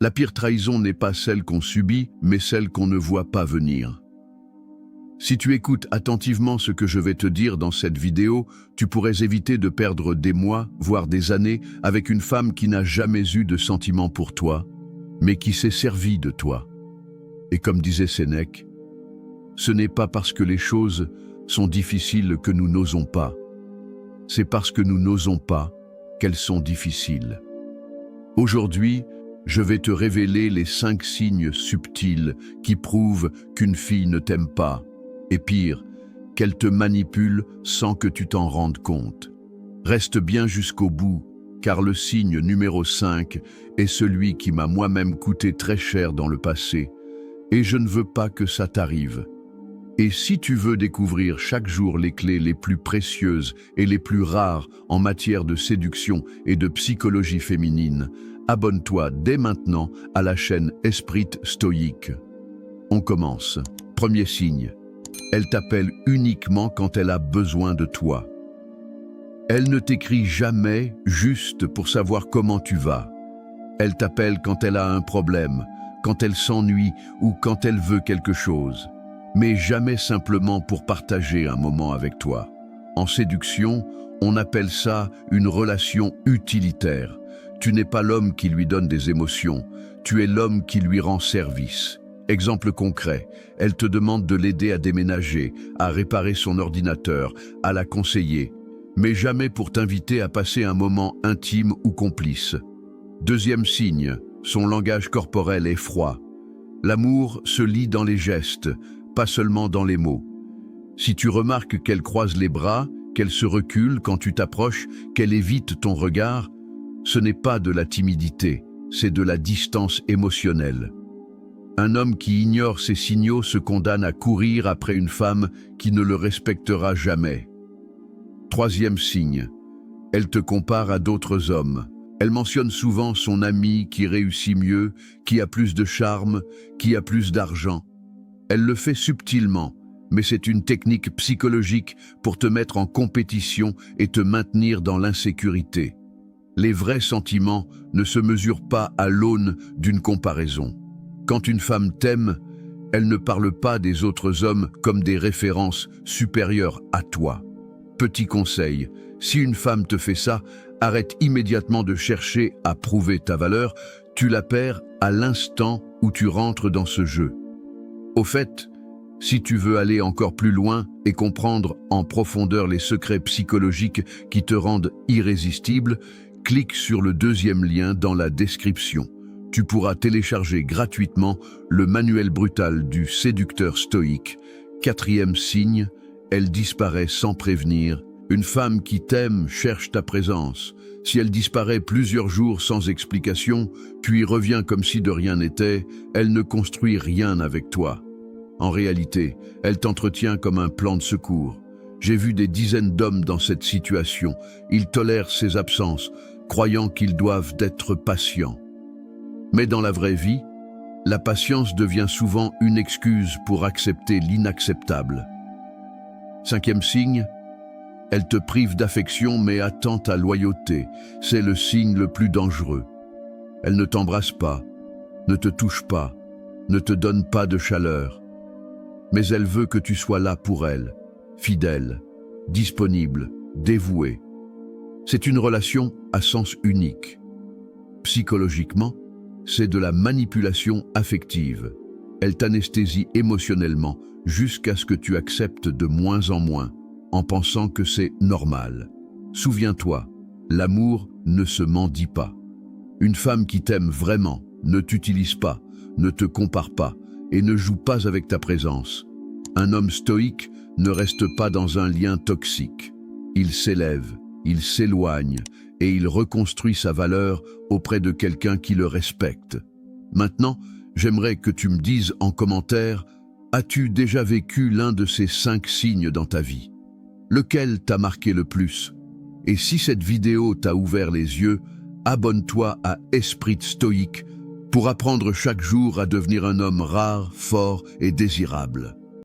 La pire trahison n'est pas celle qu'on subit, mais celle qu'on ne voit pas venir. Si tu écoutes attentivement ce que je vais te dire dans cette vidéo, tu pourrais éviter de perdre des mois, voire des années, avec une femme qui n'a jamais eu de sentiments pour toi, mais qui s'est servie de toi. Et comme disait Sénèque, ce n'est pas parce que les choses sont difficiles que nous n'osons pas. C'est parce que nous n'osons pas qu'elles sont difficiles. Aujourd'hui, je vais te révéler les 5 signes subtils qui prouvent qu'une fille ne t'aime pas, et pire, qu'elle te manipule sans que tu t'en rendes compte. Reste bien jusqu'au bout, car le signe numéro 5 est celui qui m'a moi-même coûté très cher dans le passé, et je ne veux pas que ça t'arrive. Et si tu veux découvrir chaque jour les clés les plus précieuses et les plus rares en matière de séduction et de psychologie féminine, abonne-toi dès maintenant à la chaîne Esprit Stoïque. On commence. Premier signe. Elle t'appelle uniquement quand elle a besoin de toi. Elle ne t'écrit jamais juste pour savoir comment tu vas. Elle t'appelle quand elle a un problème, quand elle s'ennuie ou quand elle veut quelque chose, mais jamais simplement pour partager un moment avec toi. En séduction, on appelle ça une relation utilitaire. Tu n'es pas l'homme qui lui donne des émotions, tu es l'homme qui lui rend service. Exemple concret, elle te demande de l'aider à déménager, à réparer son ordinateur, à la conseiller, mais jamais pour t'inviter à passer un moment intime ou complice. Deuxième signe, son langage corporel est froid. L'amour se lit dans les gestes, pas seulement dans les mots. Si tu remarques qu'elle croise les bras, qu'elle se recule quand tu t'approches, qu'elle évite ton regard, ce n'est pas de la timidité, c'est de la distance émotionnelle. Un homme qui ignore ces signaux se condamne à courir après une femme qui ne le respectera jamais. Troisième signe, elle te compare à d'autres hommes. Elle mentionne souvent son ami qui réussit mieux, qui a plus de charme, qui a plus d'argent. Elle le fait subtilement, mais c'est une technique psychologique pour te mettre en compétition et te maintenir dans l'insécurité. Les vrais sentiments ne se mesurent pas à l'aune d'une comparaison. Quand une femme t'aime, elle ne parle pas des autres hommes comme des références supérieures à toi. Petit conseil, si une femme te fait ça, arrête immédiatement de chercher à prouver ta valeur, tu la perds à l'instant où tu rentres dans ce jeu. Au fait, si tu veux aller encore plus loin et comprendre en profondeur les secrets psychologiques qui te rendent irrésistible, clique sur le deuxième lien dans la description. Tu pourras télécharger gratuitement le manuel brutal du séducteur stoïque. Quatrième signe, elle disparaît sans prévenir. Une femme qui t'aime cherche ta présence. Si elle disparaît plusieurs jours sans explication, puis revient comme si de rien n'était, elle ne construit rien avec toi. En réalité, elle t'entretient comme un plan de secours. J'ai vu des dizaines d'hommes dans cette situation. Ils tolèrent ses absences, croyant qu'ils doivent être patients. Mais dans la vraie vie, la patience devient souvent une excuse pour accepter l'inacceptable. Cinquième signe, elle te prive d'affection mais attend ta loyauté. C'est le signe le plus dangereux. Elle ne t'embrasse pas, ne te touche pas, ne te donne pas de chaleur. Mais elle veut que tu sois là pour elle, fidèle, disponible, dévoué. C'est une relation à sens unique. Psychologiquement, c'est de la manipulation affective. Elle t'anesthésie émotionnellement jusqu'à ce que tu acceptes de moins en pensant que c'est normal. Souviens-toi, l'amour ne se mendie pas. Une femme qui t'aime vraiment ne t'utilise pas, ne te compare pas et ne joue pas avec ta présence. Un homme stoïque ne reste pas dans un lien toxique. Il s'élève, il s'éloigne et il reconstruit sa valeur auprès de quelqu'un qui le respecte. Maintenant, j'aimerais que tu me dises en commentaire, as-tu déjà vécu l'un de ces 5 signes dans ta vie? Lequel t'a marqué le plus? Et si cette vidéo t'a ouvert les yeux, abonne-toi à Esprit Stoïque pour apprendre chaque jour à devenir un homme rare, fort et désirable.